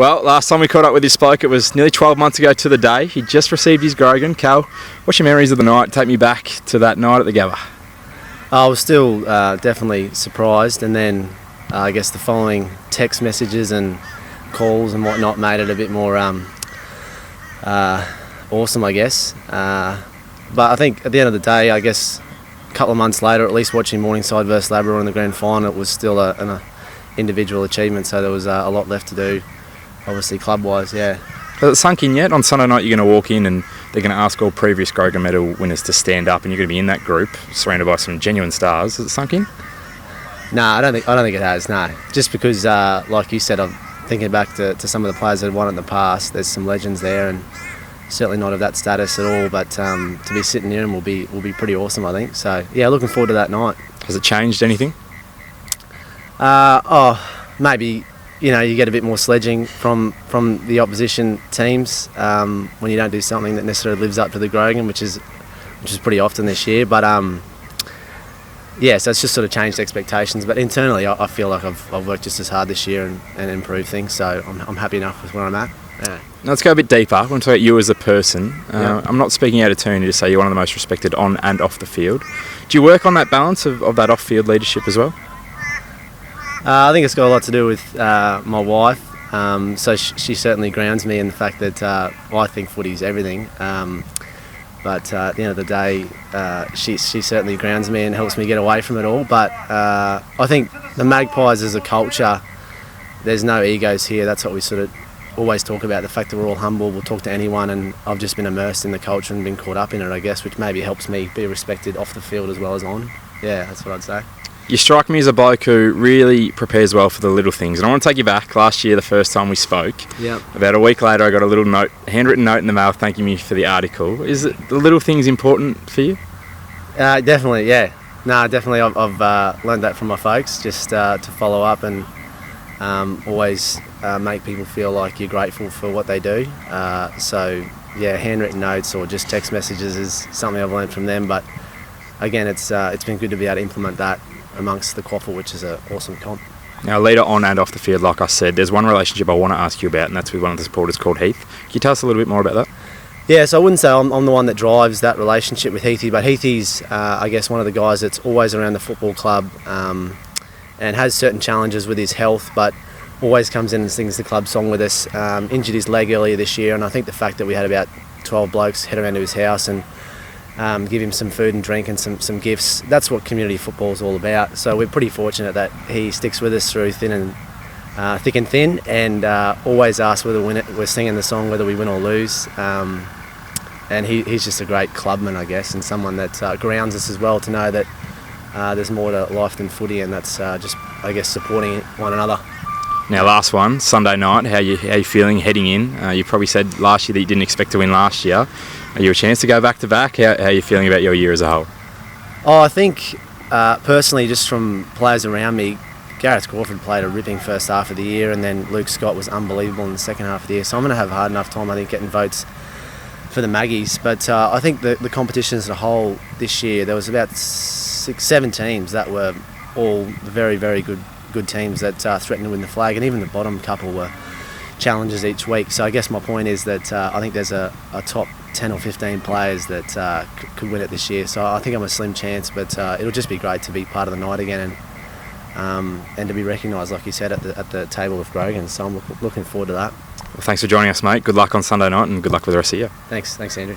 Well, last time we caught up with this bloke, it was nearly 12 months ago to the day. He just received his Grogan. Cal, what's your memories of the night? Take me back to that night at the Gabba. I was still definitely surprised, and then I guess the following text messages and calls and whatnot made it a bit more awesome, I guess. But I think at the end of the day, I guess a couple of months later, at least watching Morningside versus Labrador in the grand final, it was still an individual achievement, so there was a lot left to do, obviously club-wise, yeah. Has it sunk in yet? On Sunday night you're going to walk in and they're going to ask all previous Grogan Medal winners to stand up and you're going to be in that group, surrounded by some genuine stars. Has it sunk in? No, I don't think it has, no. Just because, like you said, I'm thinking back to some of the players that have won it in the past, there's some legends there, and certainly not of that status at all, but to be sitting near them will be pretty awesome, I think. So, yeah, looking forward to that night. Has it changed anything? Maybe, you get a bit more sledging from the opposition teams when you don't do something that necessarily lives up to the Grogan, which is pretty often this year. But yeah, so it's just sort of changed expectations. But internally, I feel like I've worked just as hard this year and improved things. So I'm happy enough with where I'm at. Yeah. Now let's go a bit deeper. I want to talk about you as a person. Yeah. I'm not speaking out of turn to say you're one of the most respected on and off the field. Do you work on that balance of that off-field leadership as well? I think it's got a lot to do with my wife. So she certainly grounds me in the fact that I think footy's everything. But at the end of the day, she certainly grounds me and helps me get away from it all. But I think the Magpies as a culture, there's no egos here. That's what we sort of always talk about, the fact that we're all humble. We'll talk to anyone, and I've just been immersed in the culture and been caught up in it, I guess, which maybe helps me be respected off the field as well as on. Yeah, that's what I'd say. You strike me as a bloke who really prepares well for the little things. And I want to take you back last year, the first time we spoke. Yep. About a week later, I got a little note, handwritten note in the mail thanking me for the article. Is it the little things important for you? Definitely, yeah. No, definitely. I've learned that from my folks, just to follow up and always make people feel like you're grateful for what they do. So, yeah, handwritten notes or just text messages is something I've learned from them. But again, it's been good to be able to implement that amongst the quaffle, which is an awesome comp. Now, leader on and off the field, like I said, there's one relationship I want to ask you about, and that's with one of the supporters called Heath. Can you tell us a little bit more about that? Yeah, so I wouldn't say I'm the one that drives that relationship with Heathy, but Heathy's, I guess, one of the guys that's always around the football club and has certain challenges with his health, but always comes in and sings the club song with us. Injured his leg earlier this year, and I think the fact that we had about 12 blokes head around to his house and give him some food and drink and some gifts. That's what community football is all about. So we're pretty fortunate that he sticks with us through thick and thin, and always asks whether we're singing the song, whether we win or lose. And he's just a great clubman, I guess, and someone that grounds us as well, to know that there's more to life than footy, and that's just, I guess, supporting one another. Now, last one, Sunday night, how you feeling heading in? You probably said last year that you didn't expect to win last year. Are you a chance to go back-to-back? How are you feeling about your year as a whole? I think, personally, just from players around me, Gareth Crawford played a ripping first half of the year, and then Luke Scott was unbelievable in the second half of the year. So I'm going to have a hard enough time, I think, getting votes for the Maggies. But I think the competition as a whole this year, there was about 6-7 teams that were all very, very good teams that threatened to win the flag, and even the bottom couple were challenges each week. So I guess my point is that I think there's a top 10 or 15 players that could win it this year. So I think I'm a slim chance, but it'll just be great to be part of the night again and to be recognised, like you said, at the table of Grogan. So I'm looking forward to that. Well, thanks for joining us, mate. Good luck on Sunday night and good luck with the rest of the year. Thanks Andrew.